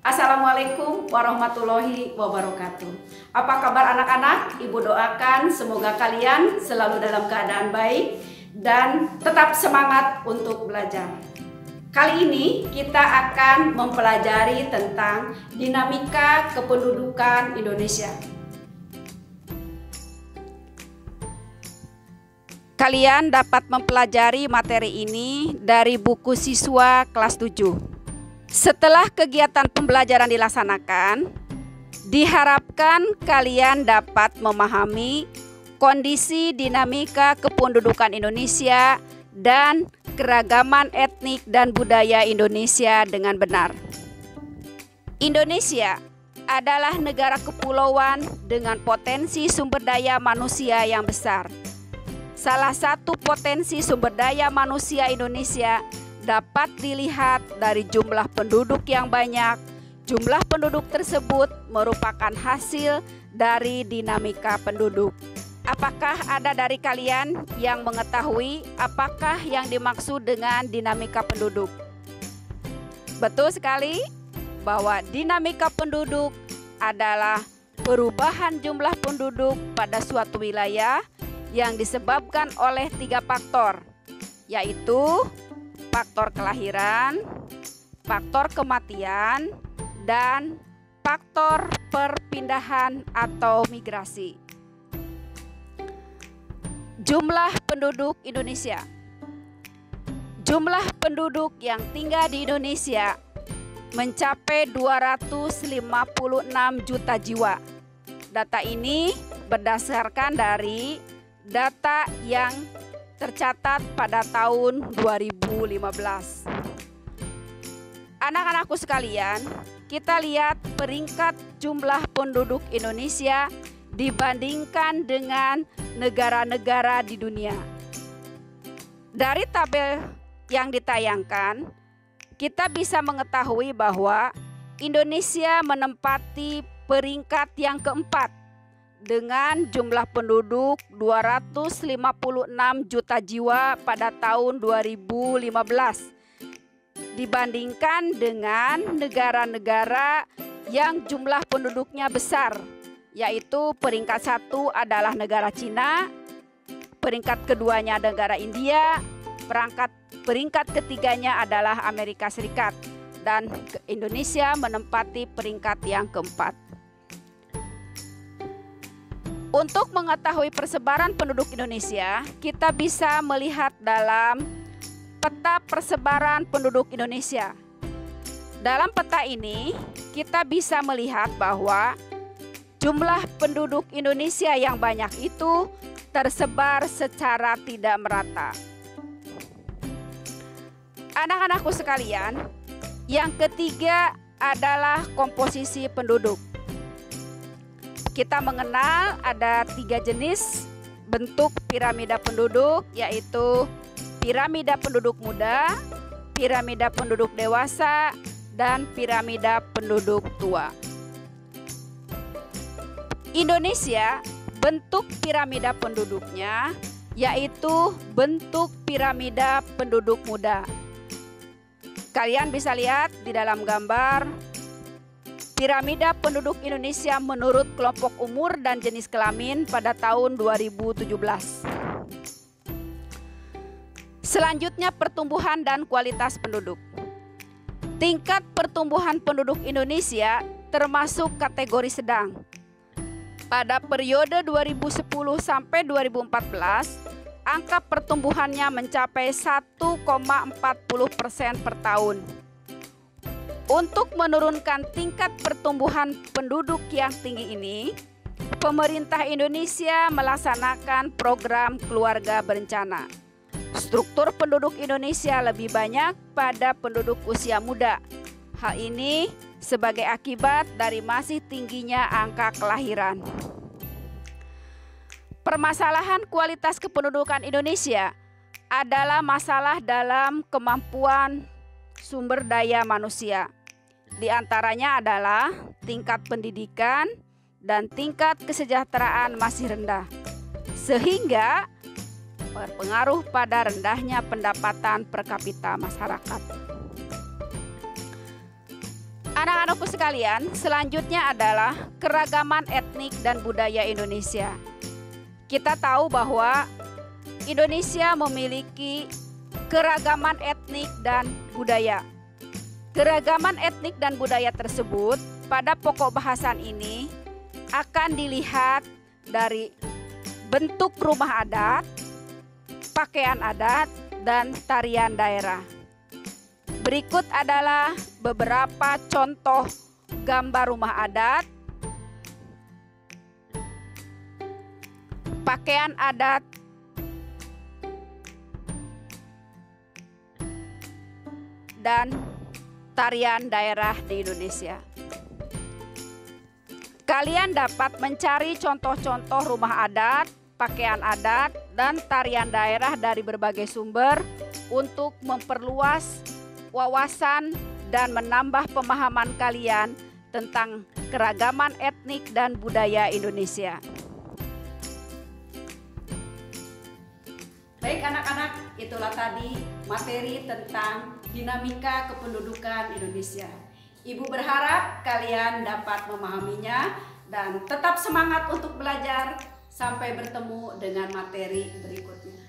Assalamualaikum warahmatullahi wabarakatuh. Apa kabar anak-anak? Ibu doakan semoga kalian selalu dalam keadaan baik dan tetap semangat untuk belajar. Kali ini kita akan mempelajari tentang dinamika kependudukan Indonesia. Kalian dapat mempelajari materi ini dari buku siswa kelas 7. Setelah kegiatan pembelajaran dilaksanakan, diharapkan kalian dapat memahami kondisi dinamika kependudukan Indonesia dan keragaman etnik dan budaya Indonesia dengan benar. Indonesia adalah negara kepulauan dengan potensi sumber daya manusia yang besar. Salah satu potensi sumber daya manusia Indonesia dapat dilihat dari jumlah penduduk yang banyak. Jumlah penduduk tersebut merupakan hasil dari dinamika penduduk. Apakah ada dari kalian yang mengetahui apakah yang dimaksud dengan dinamika penduduk? Betul sekali bahwa dinamika penduduk adalah perubahan jumlah penduduk pada suatu wilayah yang disebabkan oleh 3 faktor, yaitu faktor kelahiran, faktor kematian, dan faktor perpindahan atau migrasi. Jumlah penduduk Indonesia. Jumlah penduduk yang tinggal di Indonesia mencapai 256 juta jiwa. Data ini berdasarkan dari data yang tercatat pada tahun 2015. Anak-anakku sekalian, kita lihat peringkat jumlah penduduk Indonesia dibandingkan dengan negara-negara di dunia. Dari tabel yang ditayangkan, kita bisa mengetahui bahwa Indonesia menempati peringkat yang keempat dengan jumlah penduduk 256 juta jiwa pada tahun 2015 dibandingkan dengan negara-negara yang jumlah penduduknya besar, yaitu peringkat 1 adalah negara Cina, peringkat keduanya negara India, peringkat ketiganya adalah Amerika Serikat, dan Indonesia menempati peringkat yang keempat. Untuk mengetahui persebaran penduduk Indonesia, kita bisa melihat dalam peta persebaran penduduk Indonesia. Dalam peta ini, kita bisa melihat bahwa jumlah penduduk Indonesia yang banyak itu tersebar secara tidak merata. Anak-anakku sekalian, yang ketiga adalah komposisi penduduk. Kita mengenal ada 3 jenis bentuk piramida penduduk, yaitu piramida penduduk muda, piramida penduduk dewasa, dan piramida penduduk tua. Indonesia bentuk piramida penduduknya yaitu bentuk piramida penduduk muda. Kalian bisa lihat di dalam gambar piramida penduduk Indonesia menurut kelompok umur dan jenis kelamin pada tahun 2017. Selanjutnya pertumbuhan dan kualitas penduduk. Tingkat pertumbuhan penduduk Indonesia termasuk kategori sedang. Pada periode 2010 sampai 2014, angka pertumbuhannya mencapai 1,40% per tahun. Untuk menurunkan tingkat pertumbuhan penduduk yang tinggi ini, pemerintah Indonesia melaksanakan program keluarga berencana. Struktur penduduk Indonesia lebih banyak pada penduduk usia muda. Hal ini sebagai akibat dari masih tingginya angka kelahiran. Permasalahan kualitas kependudukan Indonesia adalah masalah dalam kemampuan sumber daya manusia. Di antaranya adalah tingkat pendidikan dan tingkat kesejahteraan masih rendah, sehingga berpengaruh pada rendahnya pendapatan per kapita masyarakat. Anak-anakku sekalian, selanjutnya adalah keragaman etnik dan budaya Indonesia. Kita tahu bahwa Indonesia memiliki keragaman etnik dan budaya. Keragaman etnik dan budaya tersebut pada pokok bahasan ini akan dilihat dari bentuk rumah adat, pakaian adat, dan tarian daerah. Berikut adalah beberapa contoh gambar rumah adat, pakaian adat, dan tarian daerah di Indonesia. Kalian dapat mencari contoh-contoh rumah adat, pakaian adat, dan tarian daerah dari berbagai sumber untuk memperluas wawasan dan menambah pemahaman kalian tentang keragaman etnik dan budaya Indonesia. Baik anak-anak, itulah tadi materi tentang dinamika kependudukan Indonesia. Ibu berharap kalian dapat memahaminya dan tetap semangat untuk belajar. Sampai bertemu dengan materi berikutnya.